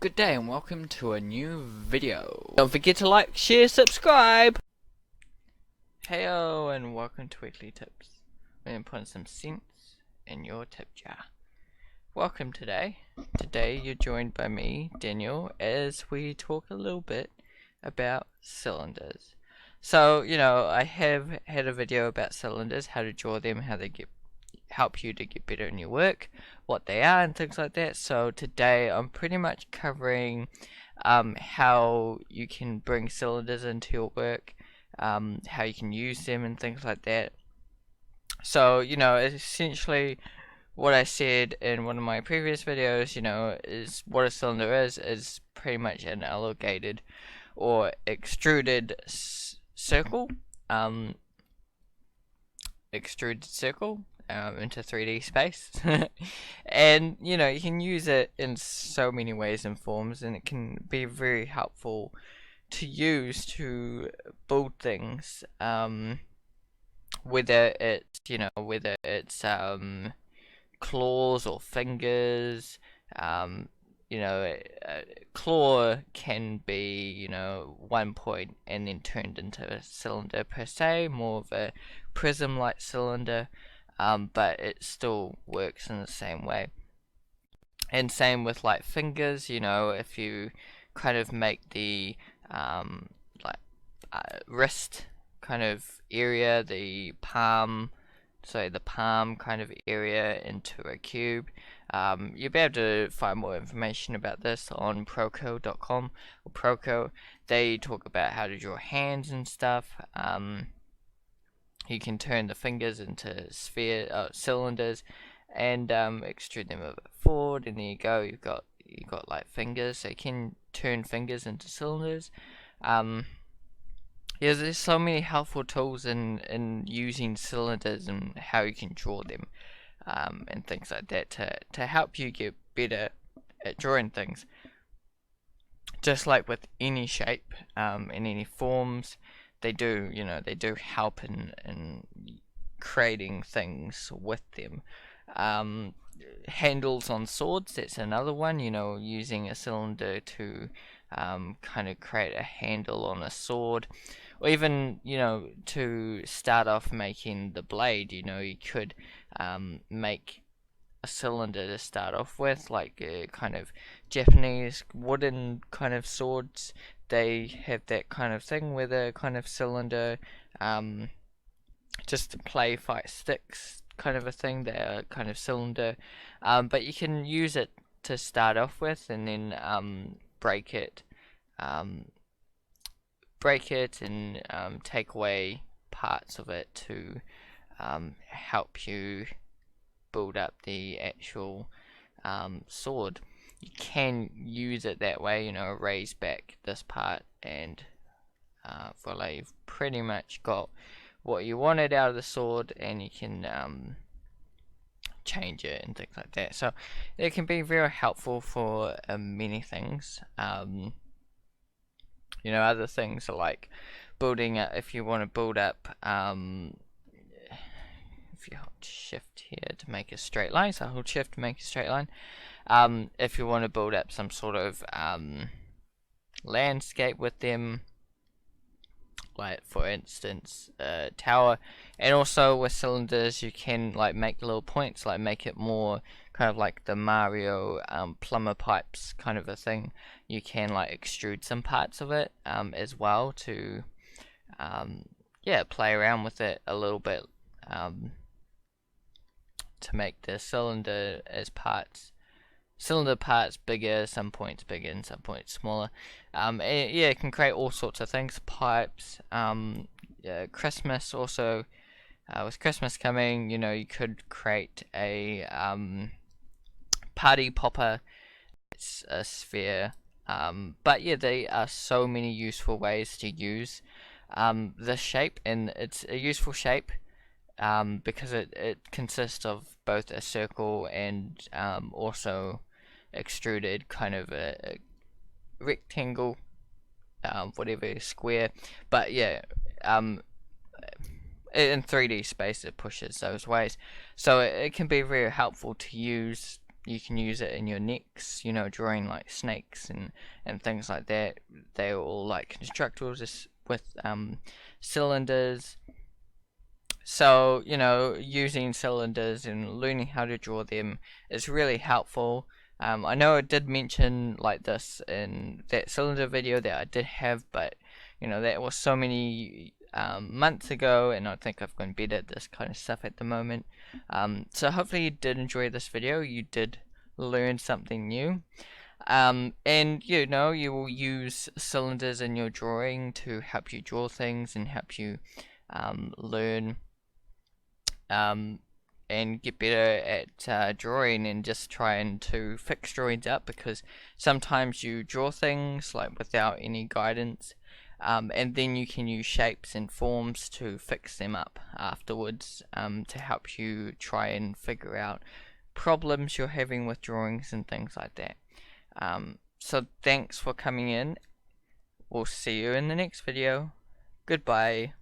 Good day and welcome to a new video. Don't forget to like, share, subscribe! Heyo and welcome to Weekly Tips. We're going to put some sense in your tip jar. Welcome today. Today you're joined by me, Daniel, as we talk a little bit about cylinders. So, I have had a video about cylinders, how to draw them, how they help you to get better in your work, what they are and things like that. So today I'm pretty much covering how you can bring cylinders into your work, how you can use them and things like that. So essentially what I said in one of my previous videos, is what a cylinder is pretty much an elongated or extruded circle, into 3D space. And you can use it in so many ways and forms, and it can be very helpful to use to build things, whether it's claws or fingers. Claw can be one point and then turned into a cylinder per se, more of a prism like cylinder, but it still works in the same way. And same with like fingers, if you kind of make the wrist kind of area, the palm kind of area into a cube. You'll be able to find more information about this on Proko.com or Proko. They talk about how to draw hands and stuff. You can turn the fingers into cylinders and extrude them a bit forward, and there you go. You've got like fingers, so you can turn fingers into cylinders. There's so many helpful tools in using cylinders and how you can draw them, and things like that to help you get better at drawing things. Just like with any shape, in any forms, they do help in creating things with them. Handles on swords, that's another one, using a cylinder to kind of create a handle on a sword. Or even, to start off making the blade, you could make a cylinder to start off with, like kind of Japanese wooden kind of swords. They have that kind of thing with a kind of cylinder, just to fight sticks kind of a thing. They're kind of cylinder, but you can use it to start off with, and then break it and take away parts of it to help you build up the actual sword. You can use it that way, erase back this part, and voila, you've pretty much got what you wanted out of the sword, and you can change it and things like that. So it can be very helpful for many things. Other things are like building up. If you want to build up, if you hold shift here to make a straight line, so hold shift to make a straight line. If you want to build up some sort of landscape with them, like for instance a tower. And also with cylinders you can like make little points, like make it more kind of like the Mario plumber pipes kind of a thing. You can like extrude some parts of it as well to play around with it a little bit, to make the cylinder parts bigger, some points bigger and some points smaller. It can create all sorts of things. Pipes, Christmas also. With Christmas coming, you could create a party popper. It's a sphere. But yeah, there are so many useful ways to use this shape, and it's a useful shape because it consists of both a circle and also extruded kind of a rectangle, whatever, square. But yeah, in 3D space it pushes those ways, so it can be very helpful to use you can use it in your necks, you know, drawing like snakes and things like that. They're all like constructibles with cylinders. So, you know, using cylinders and learning how to draw them is really helpful. I know I did mention like this in that cylinder video that I did have, but you know, that was so many months ago, and I think I've gone better at this kind of stuff at the moment. So hopefully you did enjoy this video, you did learn something new. And you know, you will use cylinders in your drawing to help you draw things and help you learn and get better at drawing, and just trying to fix drawings up, because sometimes you draw things like without any guidance, and then you can use shapes and forms to fix them up afterwards, to help you try and figure out problems you're having with drawings and things like that. So thanks for coming in. We'll see you in the next video. Goodbye.